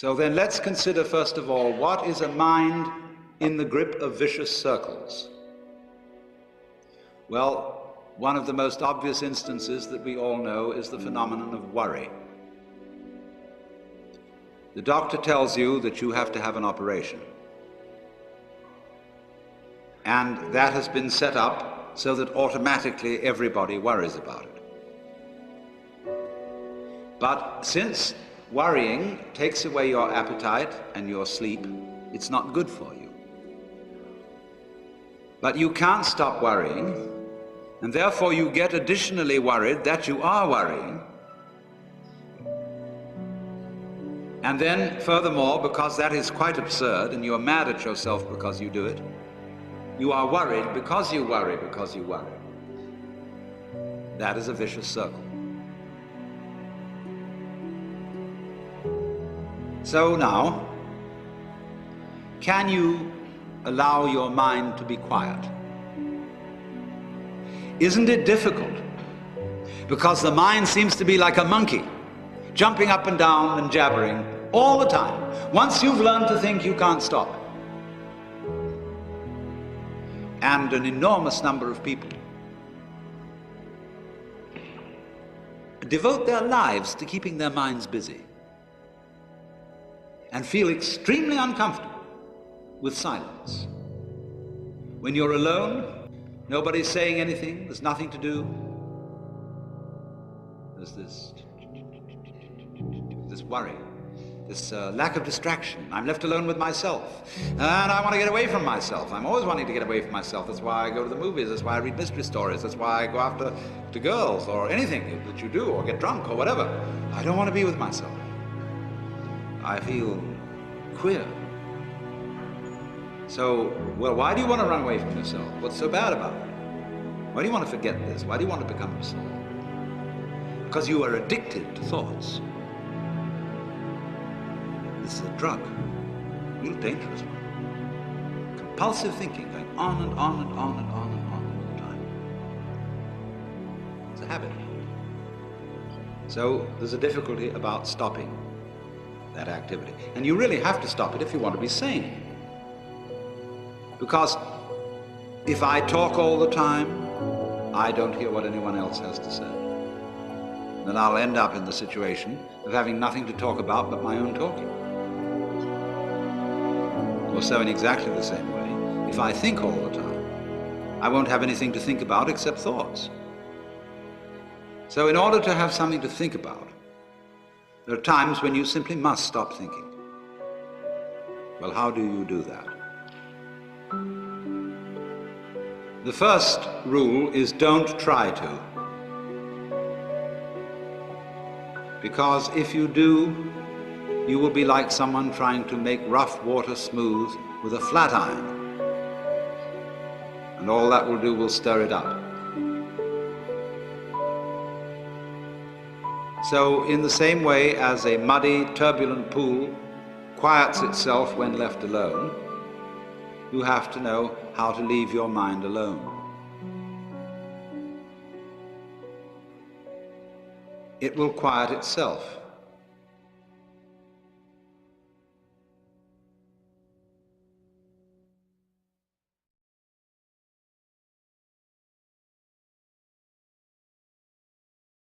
So then let's consider first of all, what is a mind in the grip of vicious circles? Well, one of the most obvious instances that we all know is the phenomenon of worry. The doctor tells you that you have to have an operation. And that has been set up so that automatically everybody worries about it. But since worrying takes away your appetite and your sleep, it's not good for you. But you can't stop worrying, and therefore you get additionally worried that you are worrying. And then furthermore, because that is quite absurd and you are mad at yourself because you do it, you are worried because you worry because you worry. That is a vicious circle. So now, can you allow your mind to be quiet? Isn't it difficult? Because the mind seems to be like a monkey, jumping up and down and jabbering all the time. Once you've learned to think, you can't stop. And an enormous number of people devote their lives to keeping their minds busy and feel extremely uncomfortable with silence. When you're alone, nobody's saying anything, there's nothing to do. There's this worry, this lack of distraction. I'm left alone with myself, and I want to get away from myself. I'm always wanting to get away from myself. That's why I go to the movies, that's why I read mystery stories, that's why I go after girls or anything that you do, or get drunk or whatever. I don't want to be with myself. I feel queer. So, well, why do you want to run away from yourself? What's so bad about it? Why do you want to forget this? Why do you want to become yourself? Because you are addicted to thoughts. This is a drug, a real dangerous one. Compulsive thinking, going on and on and on and on and on all the time. It's a habit. So there's a difficulty about stopping that activity. And you really have to stop it if you want to be sane. Because if I talk all the time, I don't hear what anyone else has to say. Then I'll end up in the situation of having nothing to talk about but my own talking. Or so in exactly the same way, if I think all the time, I won't have anything to think about except thoughts. So in order to have something to think about, there are times when you simply must stop thinking. Well, how do you do that? The first rule is don't try to. Because if you do, you will be like someone trying to make rough water smooth with a flat iron. And all that will do will stir it up. So in the same way as a muddy, turbulent pool quiets itself when left alone, you have to know how to leave your mind alone. It will quiet itself.